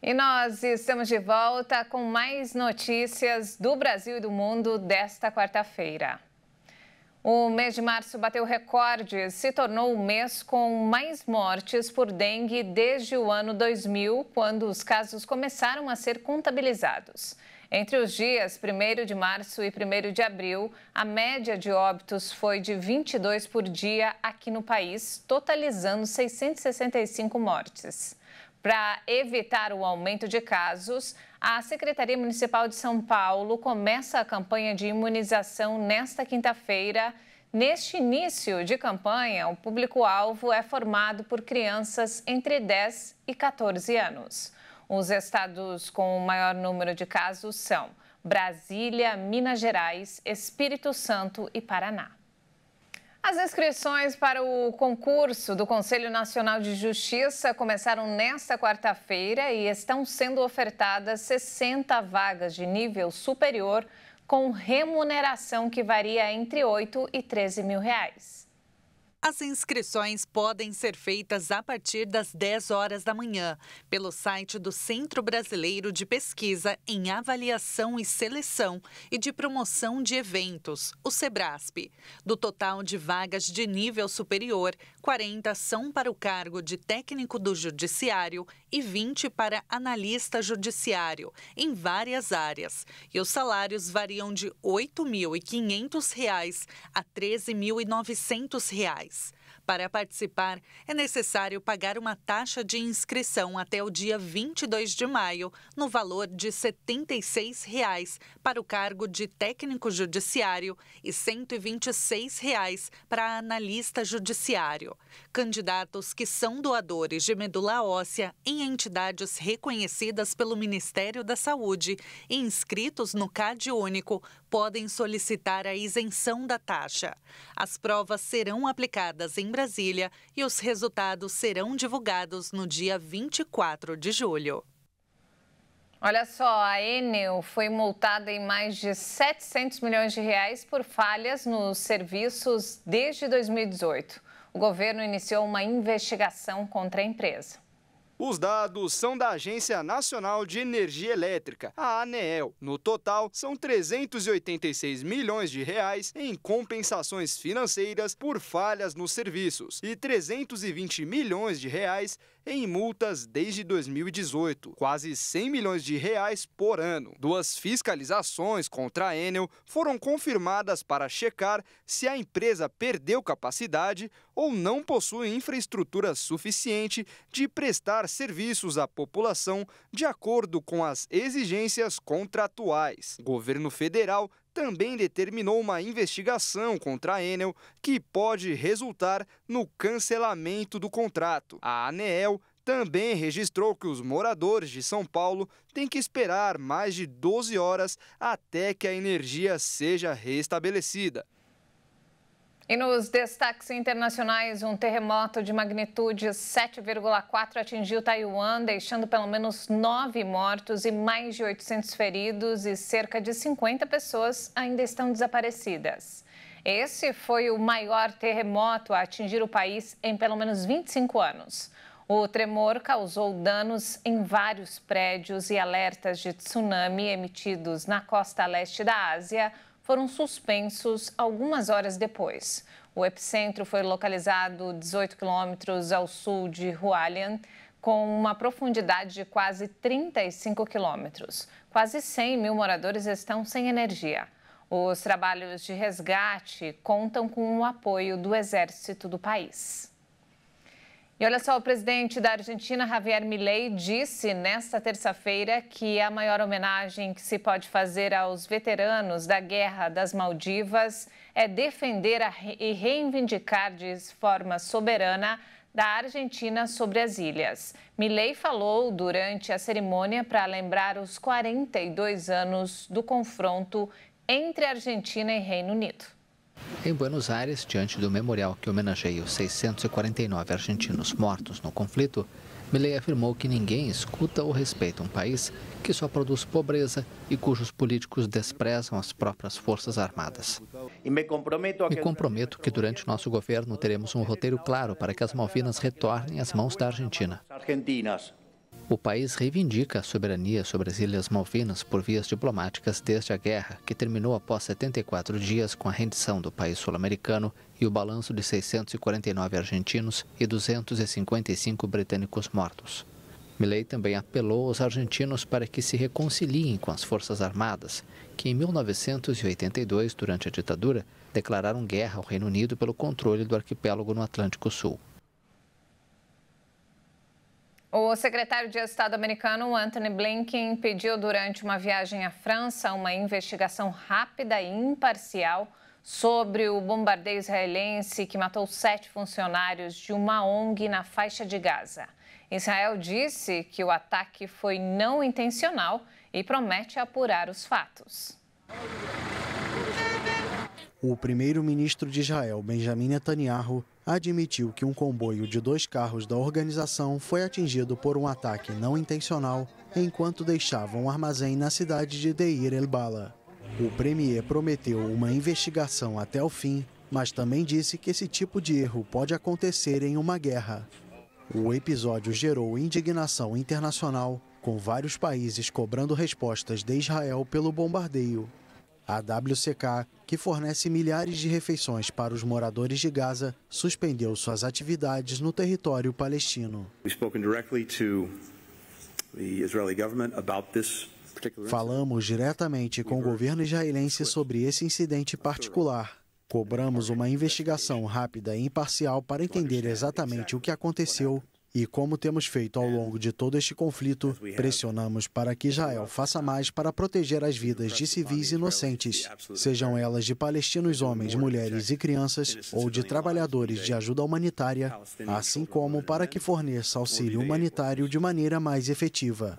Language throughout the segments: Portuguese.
E nós estamos de volta com mais notícias do Brasil e do mundo desta quarta-feira. O mês de março bateu recorde, se tornou o mês com mais mortes por dengue desde o ano 2000, quando os casos começaram a ser contabilizados. Entre os dias 1º de março e 1º de abril, a média de óbitos foi de 22 por dia aqui no país, totalizando 665 mortes. Para evitar o aumento de casos, a Secretaria Municipal de São Paulo começa a campanha de imunização nesta quinta-feira. Neste início de campanha, o público-alvo é formado por crianças entre 10 e 14 anos. Os estados com o maior número de casos são Brasília, Minas Gerais, Espírito Santo e Paraná. As inscrições para o concurso do Conselho Nacional de Justiça começaram nesta quarta-feira e estão sendo ofertadas 60 vagas de nível superior com remuneração que varia entre R$ 8 e R$ 13 mil. As inscrições podem ser feitas a partir das 10 horas da manhã pelo site do Centro Brasileiro de Pesquisa em Avaliação e Seleção e de Promoção de Eventos, o SEBRASP. Do total de vagas de nível superior, 40 são para o cargo de técnico do judiciário e 20 para analista judiciário, em várias áreas. E os salários variam de R$ 8.500 a R$ 13.900. Para participar, é necessário pagar uma taxa de inscrição até o dia 22 de maio, no valor de R$ 76,00 para o cargo de técnico judiciário e R$ 126,00 para analista judiciário. Candidatos que são doadores de medula óssea em entidades reconhecidas pelo Ministério da Saúde e inscritos no CadÚnico podem solicitar a isenção da taxa. As provas serão aplicadas em Brasília e os resultados serão divulgados no dia 24 de julho. Olha só, a Enel foi multada em mais de 700 milhões de reais por falhas nos serviços desde 2018. O governo iniciou uma investigação contra a empresa. Os dados são da Agência Nacional de Energia Elétrica, a ANEEL. No total, são 386 milhões de reais em compensações financeiras por falhas nos serviços e 320 milhões de reais em multas desde 2018, quase 100 milhões de reais por ano. 2 fiscalizações contra a Enel foram confirmadas para checar se a empresa perdeu capacidade ou não possui infraestrutura suficiente de prestar serviços à população de acordo com as exigências contratuais. O governo federal também determinou uma investigação contra a Enel que pode resultar no cancelamento do contrato. A ANEEL também registrou que os moradores de São Paulo têm que esperar mais de 12 horas até que a energia seja restabelecida. E nos destaques internacionais, um terremoto de magnitude 7,4 atingiu Taiwan, deixando pelo menos 9 mortos e mais de 800 feridos e cerca de 50 pessoas ainda estão desaparecidas. Esse foi o maior terremoto a atingir o país em pelo menos 25 anos. O tremor causou danos em vários prédios e alertas de tsunami emitidos na costa leste da Ásia foram suspensos algumas horas depois. O epicentro foi localizado 18 quilômetros ao sul de Hualien, com uma profundidade de quase 35 quilômetros. Quase 100 mil moradores estão sem energia. Os trabalhos de resgate contam com o apoio do exército do país. E olha só, o presidente da Argentina, Javier Milei, disse nesta terça-feira que a maior homenagem que se pode fazer aos veteranos da Guerra das Maldivas é defender e reivindicar de forma soberana da Argentina sobre as ilhas. Milei falou durante a cerimônia para lembrar os 42 anos do confronto entre Argentina e Reino Unido. Em Buenos Aires, diante do memorial que homenageia os 649 argentinos mortos no conflito, Milei afirmou que ninguém escuta ou respeita um país que só produz pobreza e cujos políticos desprezam as próprias forças armadas. Me comprometo que durante nosso governo teremos um roteiro claro para que as Malvinas retornem às mãos da Argentina. O país reivindica a soberania sobre as Ilhas Malvinas por vias diplomáticas desde a guerra, que terminou após 74 dias com a rendição do país sul-americano e o balanço de 649 argentinos e 255 britânicos mortos. Milei também apelou aos argentinos para que se reconciliem com as Forças Armadas, que em 1982, durante a ditadura, declararam guerra ao Reino Unido pelo controle do arquipélago no Atlântico Sul. O secretário de Estado americano, Antony Blinken, pediu durante uma viagem à França uma investigação rápida e imparcial sobre o bombardeio israelense que matou 7 funcionários de uma ONG na faixa de Gaza. Israel disse que o ataque foi não intencional e promete apurar os fatos. O primeiro-ministro de Israel, Benjamin Netanyahu, admitiu que um comboio de 2 carros da organização foi atingido por um ataque não intencional enquanto deixava um armazém na cidade de Deir el-Bala. O premier prometeu uma investigação até o fim, mas também disse que esse tipo de erro pode acontecer em uma guerra. O episódio gerou indignação internacional, com vários países cobrando respostas de Israel pelo bombardeio. A WCK, que fornece milhares de refeições para os moradores de Gaza, suspendeu suas atividades no território palestino. Falamos diretamente com o governo israelense sobre esse incidente particular. Cobramos uma investigação rápida e imparcial para entender exatamente o que aconteceu. E como temos feito ao longo de todo este conflito, pressionamos para que Israel faça mais para proteger as vidas de civis inocentes, sejam elas de palestinos homens, mulheres e crianças ou de trabalhadores de ajuda humanitária, assim como para que forneça auxílio humanitário de maneira mais efetiva.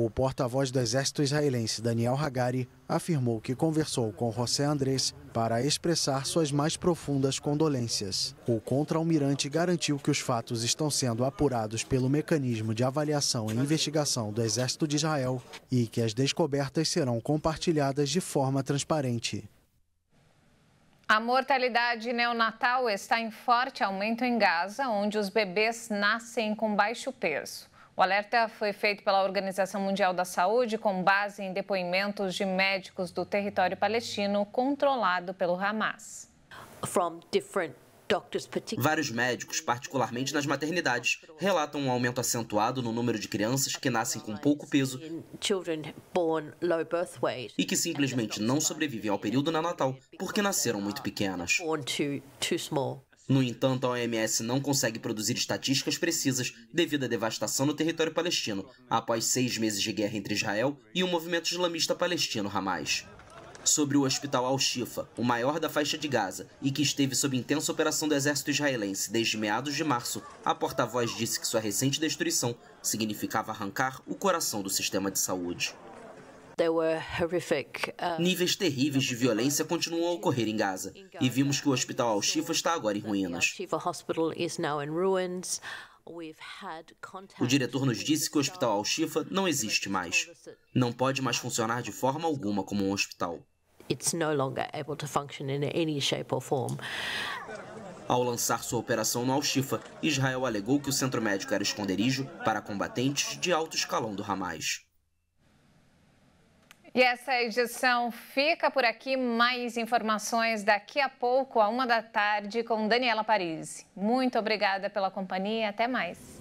O porta-voz do exército israelense, Daniel Hagari, afirmou que conversou com José Andrés para expressar suas mais profundas condolências. O contra-almirante garantiu que os fatos estão sendo apurados pelo mecanismo de avaliação e investigação do Exército de Israel e que as descobertas serão compartilhadas de forma transparente. A mortalidade neonatal está em forte aumento em Gaza, onde os bebês nascem com baixo peso. O alerta foi feito pela Organização Mundial da Saúde com base em depoimentos de médicos do território palestino controlado pelo Hamas. Vários médicos, particularmente nas maternidades, relatam um aumento acentuado no número de crianças que nascem com pouco peso e que simplesmente não sobrevivem ao período neonatal porque nasceram muito pequenas. No entanto, a OMS não consegue produzir estatísticas precisas devido à devastação no território palestino, após 6 meses de guerra entre Israel e o movimento islamista palestino Hamas. Sobre o hospital Al-Shifa, o maior da faixa de Gaza e que esteve sob intensa operação do exército israelense desde meados de março, a porta-voz disse que sua recente destruição significava arrancar o coração do sistema de saúde. Níveis terríveis de violência continuam a ocorrer em Gaza e vimos que o hospital Al-Shifa está agora em ruínas. O diretor nos disse que o hospital Al-Shifa não existe mais. Não pode mais funcionar de forma alguma como um hospital. Ao lançar sua operação no Al-Shifa, Israel alegou que o centro médico era esconderijo para combatentes de alto escalão do Hamas. E essa edição fica por aqui. Mais informações daqui a pouco, à 1 da tarde, com Daniela Parisi. Muito obrigada pela companhia. Até mais.